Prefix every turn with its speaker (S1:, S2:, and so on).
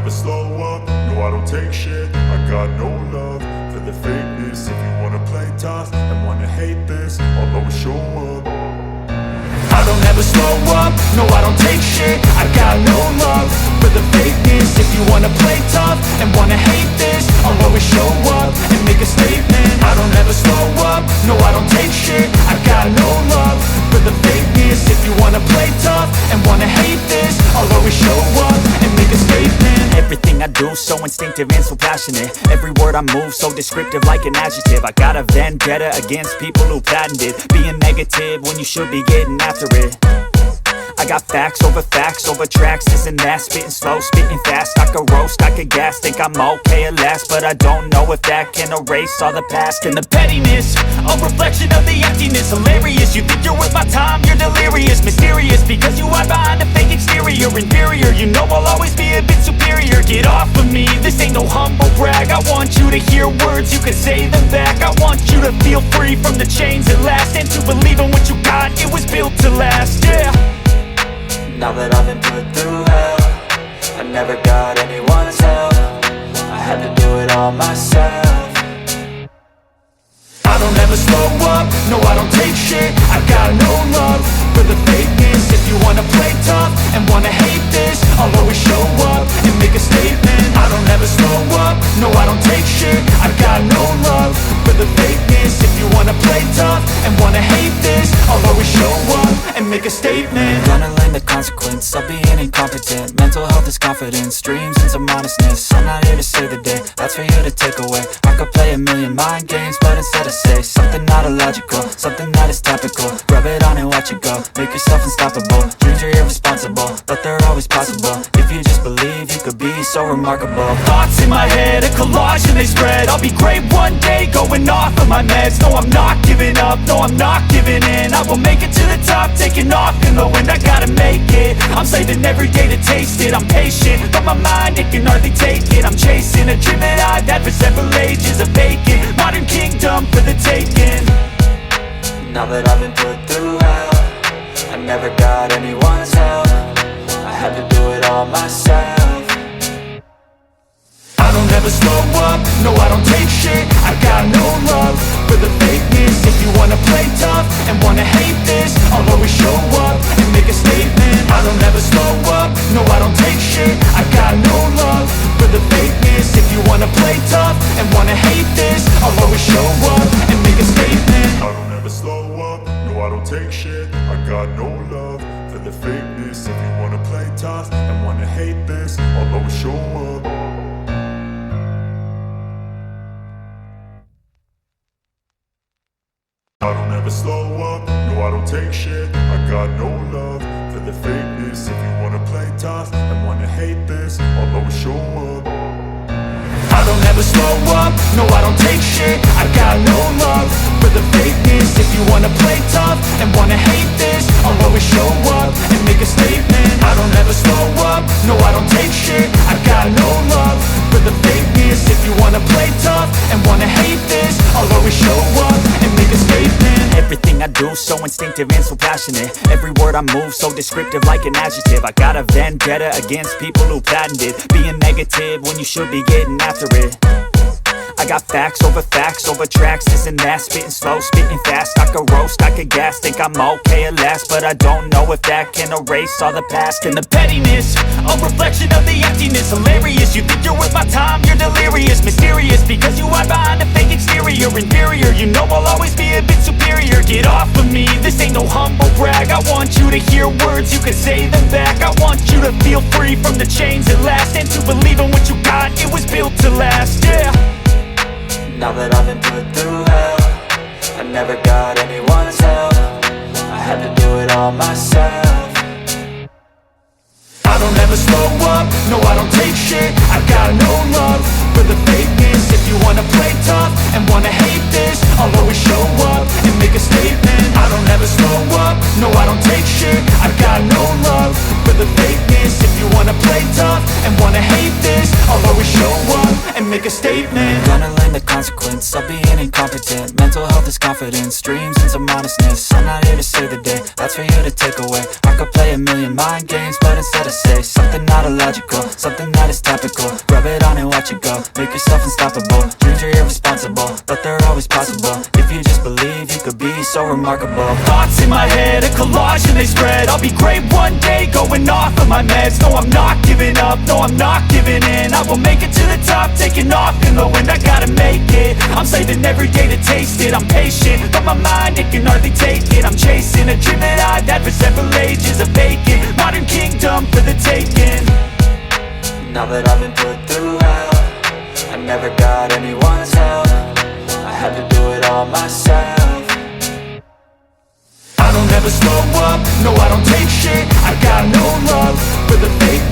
S1: never slow up, no I don't take shit. I got no love for the fakeness. If you wanna play tough and wanna hate this, I'll always show up. I don't ever slow up, no I don't take shit. I got no love for the fakeness. If you wanna play tough and wanna hate this, I'll always show up and make a statement. I don't ever slow up, no I don't take shit. I got no love for the fakeness. If you wanna play tough and wanna hate this, I'll always show up and make a statement.
S2: Everything I do so instinctive and so passionate. Every word I move so descriptive like an adjective. I got a vendetta against people who patented being negative when you should be getting after it. I got facts over tracks, this and that. Spitting slow, spitting fast. I could roast, I could gas. Think I'm okay at last, but I don't know if that can erase all the past. And the pettiness, a reflection of the emptiness. Hilarious, you think you're worth my time, you're delirious. Mysterious, because you hide behind a fake exterior. Inferior, you know I'll always be a bit superior. Get off of me, this ain't no humble brag. I want you to hear words, you can say them back. I want you to feel free from the chains at last, and to believe in what you got, it was built to last, yeah.
S3: Now that I've been put through hell, I never got anyone's help. I had to do it all myself.
S1: I don't ever slow up, no I don't take shit. I got no love for the fakeness. If you wanna play tough and wanna hate this, I'll always show up and make a statement. I don't ever slow up, no I don't take shit. I got no love for the fakeness. If you wanna play tough and wanna hate this, I'll always show up and make a statement.
S3: Gonna learn the consequence of being incompetent. Mental health is confidence, dreams and some honestness. I'm not here to save the day, that's for you to take away. I could play a million mind games, but instead I say something not illogical, something that is topical. Rub it on and watch it go, make yourself unstoppable. Dreams are irresponsible, but they're always possible. If you just believe, you could be so remarkable.
S2: Thoughts in my head, a collage and they spread. I'll be great one day, going off of my meds. No, I'm not giving up, no, I'm not giving in. I will make it to the top, taking off in the wind. I gotta make it, I'm saving every day to taste it. I'm patient, but my mind, it can hardly take it. I'm chasing a dream that I've had for several ages. A vacant, modern kingdom for the taking.
S3: Now that I've been put through hell, I never got anyone's help. I had to do it all myself.
S1: I don't ever slow up, no I don't take shit. I got no love for the fakeness. If you wanna play tough and wanna hate this, I'll always show up and make a statement. I don't ever slow up, no I don't take shit. I got no love for the fakeness. If you wanna play tough and wanna hate this, I'll always show up and make a statement. I don't ever slow up, no I don't take shit. I got no love for the fakeness. If you wanna play tough and wanna hate this, I'll always show up. I don't ever slow up, no I don't take shit. I got no love for the fakeness. If you wanna play tough and wanna hate this, I'll always show up. I don't ever slow up, no I don't take shit. I got no love for the fakeness. If you wanna play tough and wanna hate this, I'll always show up and make a statement. I don't ever slow up, no I don't take shit. I got no love for the fakeness. If you wanna play tough and wanna hate this, I'll always show up and make a statement.
S2: Everything I do so instinctive and so passionate. Every word I move so descriptive like an adjective. I got a vendetta against people who patented being negative when you should be getting after it. I got facts over tracks, this and that. Spitting slow, spitting fast. I could roast, I could gas. Think I'm okay at last, but I don't know if that can erase all the past. And the pettiness, a reflection of the emptiness. Hilarious, you think you're worth my time, you're delirious. Mysterious, because you hide behind a fake exterior. Inferior, you know I'll always be a bit superior. Get off of me, this ain't no humble brag. I want you to hear words, you can say them back. I want you to feel free from the chains at last, and to believe in what you got, it was built to last, yeah.
S3: Now that I've been put through hell, I never got anyone's help. I had to do it all myself.
S1: I don't ever slow up, no I don't take shit. I got no love for the fakeness. If you wanna play tough and wanna hate this, I'll always show up and make a statement. I don't ever slow up, no I don't take shit. I got no love for the fakeness. If you wanna play tough and wanna hate this, I'll always show up and make a statement.
S3: Gonna learn the consequence of being incompetent. Mental health is confidence, dreams and some honestness. I'm not here to save the day, that's for you to take away. I could play a million mind games, but instead I say something not illogical, something that is topical. Rub it on and watch it go, make yourself unstoppable. Dreams are irresponsible, but they're always possible. If you just believe, you could be so remarkable.
S1: Thoughts in my head, a collage and they spread. I'll be great one day, going off of my meds. No, I'm not giving up, no, I'm not giving in. I will make it to the top, taking off in the wind. I gotta make it, I'm saving every day to taste it. I'm patient, but my mind, it can hardly take it. I'm chasing a dream that I've had for several ages. A vacant, modern kingdom for the taking.
S3: Now that I've been put through hell, I never got anyone's help. I had to do it all myself.
S1: I don't ever slow up, no I don't take shit. I got no love for the fake